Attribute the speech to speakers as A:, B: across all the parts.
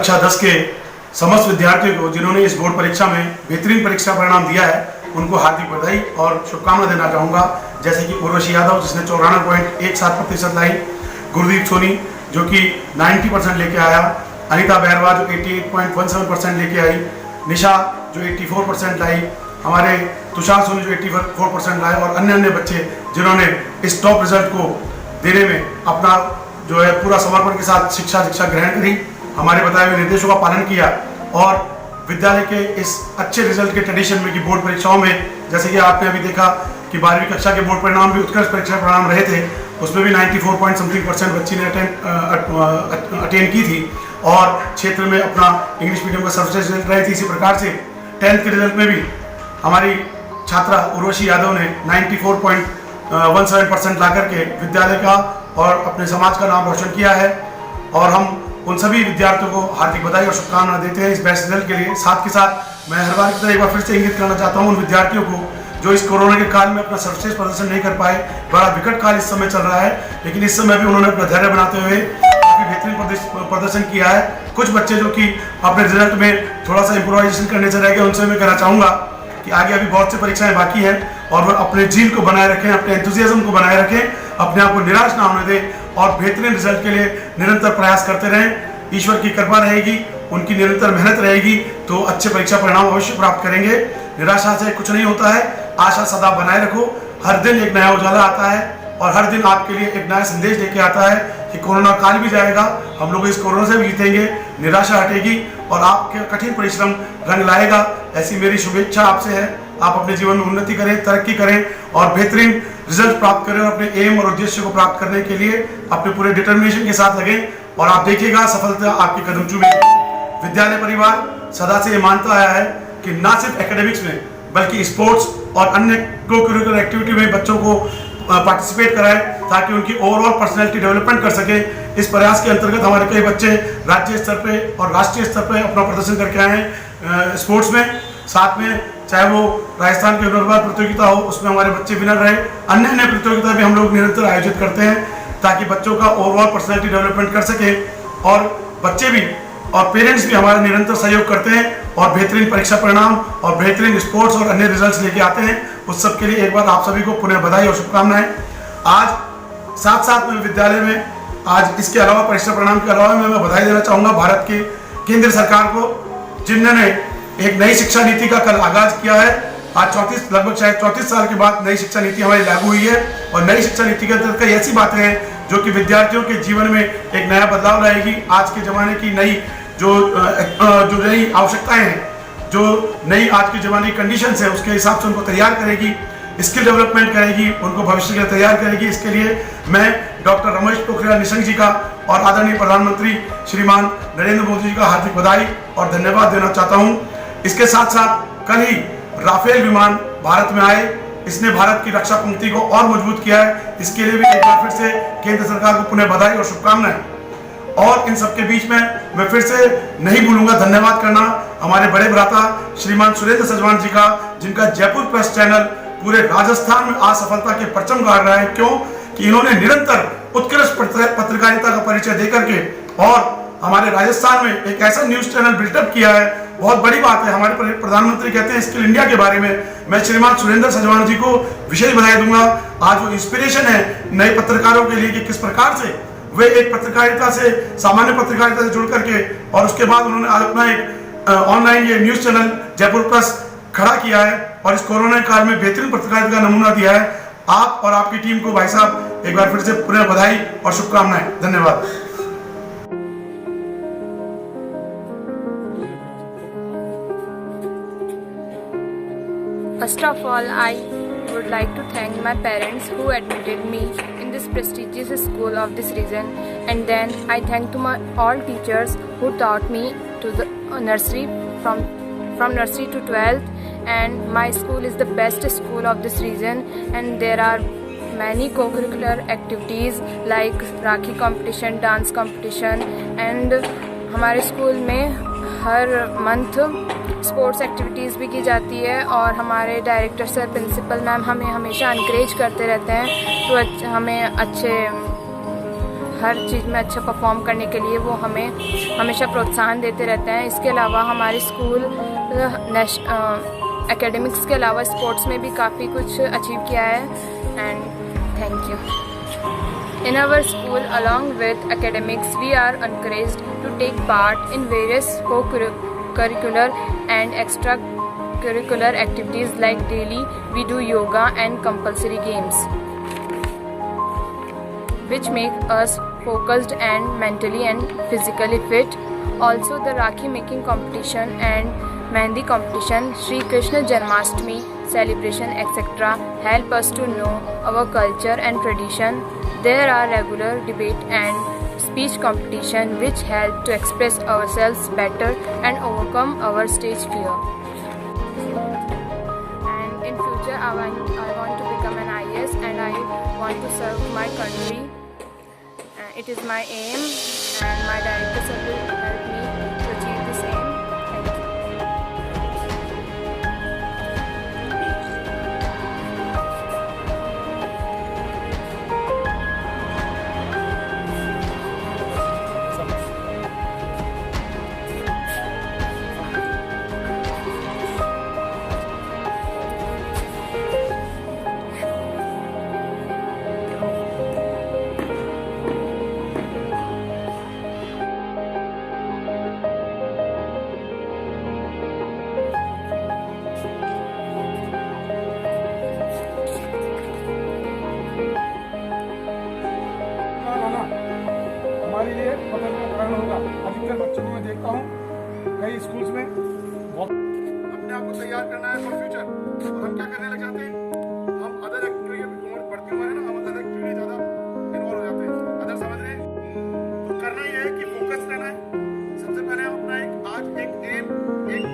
A: कक्षा 10 के समस्त विद्यार्थियों को जिन्होंने इस बोर्ड परीक्षा में बेहतरीन परीक्षा परिणाम दिया है उनको हार्दिक बधाई और शुभकामनाएं देना चाहूँगा। जैसे कि उर्वशी यादव जिसने 94.17% लाई, गुरदीप सोनी जो कि 90% लेके आया, अनीता बहरवा जो 88.17% लेके आई, निशा जो 84% लाई, हमारे तुषार सोनी जो 84% लाए और अन्य बच्चे जिन्होंने इस टॉप रिजल्ट को देने में अपना जो है पूरा समर्पण के साथ शिक्षा ग्रहण करी, हमारे बताए हुए निर्देशों का पालन किया और विद्यालय के इस अच्छे रिजल्ट के ट्रेडिशन में कि बोर्ड परीक्षाओं में जैसे कि आपने अभी देखा कि 12वीं कक्षा के बोर्ड परिणाम भी उत्कृष्ट परीक्षा परिणाम रहे थे, उसमें भी 94% बच्ची ने अटेंड की थी और क्षेत्र में अपना इंग्लिश मीडियम का सर्वश्रेष्ठ रिजल्ट रही थी। इसी प्रकार से 10th के रिजल्ट में भी हमारी छात्रा उर्वशी यादव ने 94.17% ला करके विद्यालय का और अपने समाज का नाम रोशन किया है और हम उन सभी विद्यार्थियों को हार्दिक बधाई और शुभकामनाएं देते हैं इस बेस्ट रिजल्ट के लिए। साथ के साथ मैं हर बार की तरह एक बार फिर से इंगित करना चाहता हूं उन विद्यार्थियों को जो इस कोरोना के काल में अपना सर्वश्रेष्ठ प्रदर्शन नहीं कर पाए। बड़ा विकट काल इस समय चल रहा है, लेकिन इस समय भी उन्होंने अपना धैर्य बनाते हुए काफी बेहतरीन प्रदर्शन किया है। कुछ बच्चे जो कि अपने रिजल्ट में थोड़ा सा इम्प्रोवाइजेशन करने से रह गए, उनसे मैं कहना चाहूँगा कि आगे अभी बहुत सी परीक्षाएं बाकी हैं और वह अपने जील को बनाए रखें, अपने एंथुजियाज्म को बनाए रखें, अपने आप को निराश ना होने दें और बेहतरीन रिजल्ट के लिए निरंतर प्रयास करते रहें। ईश्वर की कृपा रहेगी, उनकी निरंतर मेहनत रहेगी तो अच्छे परीक्षा परिणाम अवश्य प्राप्त करेंगे। निराशा से कुछ नहीं होता है, आशा सदा बनाए रखो। हर दिन एक नया उजाला आता है और हर दिन आपके लिए एक नया संदेश लेके आता है कि कोरोना काल भी जाएगा, हम लोग इस कोरोना से भी जीतेंगे, निराशा हटेगी और आपके कठिन परिश्रम रंग लाएगा। ऐसी मेरी शुभेच्छा आपसे है। आप अपने जीवन में उन्नति करें, तरक्की करें और बेहतरीन रिजल्ट प्राप्त करें और अपने एम और उद्देश्य को प्राप्त करने के लिए अपने पूरे डिटर्मिनेशन के साथ लगें और आप देखिएगा सफलता आपके कदम चूमेगी। विद्यालय परिवार सदा से ये मानता आया है कि ना सिर्फ एकेडमिक्स में बल्कि स्पोर्ट्स और अन्य को करिकुलर एक्टिविटी में बच्चों को पार्टिसिपेट कराएं ताकि उनकी ओवरऑल पर्सनैलिटी डेवलपमेंट कर सके। इस प्रयास के अंतर्गत हमारे कई बच्चे राज्य स्तर पे और राष्ट्रीय स्तर पे अपना प्रदर्शन करके आए हैं स्पोर्ट्स में। साथ में चाहे वो राजस्थान की हुनरबाज प्रतियोगिता हो, उसमें हमारे बच्चे विनर रहे। अन्य प्रतियोगिता भी हम लोग निरंतर आयोजित करते हैं ताकि बच्चों का ओवरऑल पर्सनैलिटी डेवलपमेंट कर सके और बच्चे भी और पेरेंट्स भी हमारा निरंतर सहयोग करते हैं और बेहतरीन परीक्षा परिणाम और बेहतरीन स्पोर्ट्स और अन्य रिजल्ट्स लेके आते हैं। उस सब के लिए एक बार आप सभी को पुनः बधाई और शुभकामनाएं। आज साथ में विद्यालय में आज इसके अलावा परीक्षा परिणाम के अलावा मैं बधाई देना चाहूँगा भारत के केंद्र सरकार को, जिन्होंने एक नई शिक्षा नीति का कल आगाज किया है। आज लगभग शायद 34 साल के बाद नई शिक्षा नीति हमारी लागू हुई है और नई शिक्षा नीति के अंतर्गत कई ऐसी बातें हैं जो कि विद्यार्थियों के जीवन में एक नया बदलाव लाएगी। आज के जमाने की नई जो नई आवश्यकताएं हैं, जो नई आज के जमाने की कंडीशंस है, उसके हिसाब से उनको तैयार करेगी, स्किल डेवलपमेंट करेगी, उनको भविष्य के लिए तैयार करेगी। इसके लिए मैं डॉक्टर रमेश पोखरियाल निशंक जी का और आदरणीय प्रधानमंत्री श्रीमान नरेंद्र मोदी जी का हार्दिक बधाई और धन्यवाद देना चाहता हूं। इसके साथ साथ कल ही राफेल विमान भारत में आए, इसने भारत की रक्षा पंक्ति को और मजबूत किया है। इसके लिए भी एक बार फिर से केंद्र सरकार को पुनः बधाई और शुभकामनाएं। और इन सबके बीच में मैं फिर से नहीं भूलूंगा धन्यवाद करना हमारे बड़े भ्राता श्रीमान सुरेंद्र सजवान जी का, जिनका जयपुर प्रेस चैनल पूरे राजस्थान में आज सफलता के परचम गाड़ रहा है। क्यों कि इन्होंने निरंतर उत्कृष्ट पत्रकारिता का परिचय देकर के और हमारे राजस्थान में एक ऐसा न्यूज चैनल बिल्टअप किया है। बहुत बड़ी बात है। हमारे प्रधानमंत्री कहते हैं स्किल इंडिया के बारे में मैं श्रीमान सुरेंद्र सजवान जी को विशेष बधाई दूंगा। आज वो इंस्पिरेशन है नए पत्रकारों के लिए कि किस प्रकार से वे एक पत्रकारिता से, सामान्य पत्रकारिता से जुड़ करके और उसके बाद उन्होंने आज अपना एक ऑनलाइन ये न्यूज चैनल जयपुर प्रेस खड़ा किया है और इस कोरोना काल में बेहतरीन पत्रकारिता का नमूना दिया है। आप और आपकी टीम को भाई साहब एक बार फिर से पुनः बधाई और शुभकामनाएं। धन्यवाद।
B: First of all, I would like to thank my parents who admitted me in this prestigious school of this region, and then I thank to my all teachers who taught me to the nursery from nursery to 12th, and my school is the best school of this region, and there are many co-curricular activities like Rakhi competition, dance competition, and हमारे school में हर month sports activities भी की जाती है और हमारे director sir, principal ma'am हमें हमेशा इनकरेज करते रहते हैं तो हमें अच्छे हर चीज़ में अच्छा परफॉर्म करने के लिए वो हमें हमेशा प्रोत्साहन देते रहते हैं। इसके अलावा हमारे स्कूल एकेडमिक्स के अलावा स्पोर्ट्स में भी काफ़ी कुछ अचीव किया है। And thank you. In our school, along with academics, we are encouraged to take part in various co-curricular and extracurricular activities like daily we do yoga and compulsory games, which make us focused and mentally and physically fit. Also, the Rakhi making competition and Mehndi competition, Shri Krishna Janmashtami celebration, etc. help us to know our culture and tradition. There are regular debate and speech competition which help to express ourselves better and overcome our stage fear. And in future I want to become an IAS and I want to serve my country. It is my aim and my director sir will help me to achieve this aim. Thank you.
A: हमारे लिए पकड़ना होगा। अधिकतर बच्चों को मैं देखता हूँ कई स्कूल्स में बहुत अपने आप को तैयार करना है फॉर फ्यूचर, और हम क्या करने लग जाते हैं, हम अदर एक्टिविटी उम्र बढ़ती हुई है ना, हम अदर एक्टिविटी ज़्यादा इन्वॉल्व हो जाते हैं। अदर समझ रहे हैं, तो करना ये है कि फोकस रहना है। सबसे पहले हम अपना एक एम, एक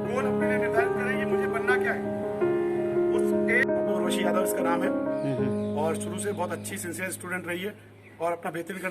A: गोल अपने लिए निर्धारित करें कि मुझे बनना क्या है। उस एम, उर्वशी यादव इसका नाम है, और शुरू से बहुत अच्छी सिंसियर स्टूडेंट रही है और अपना बेहतरीन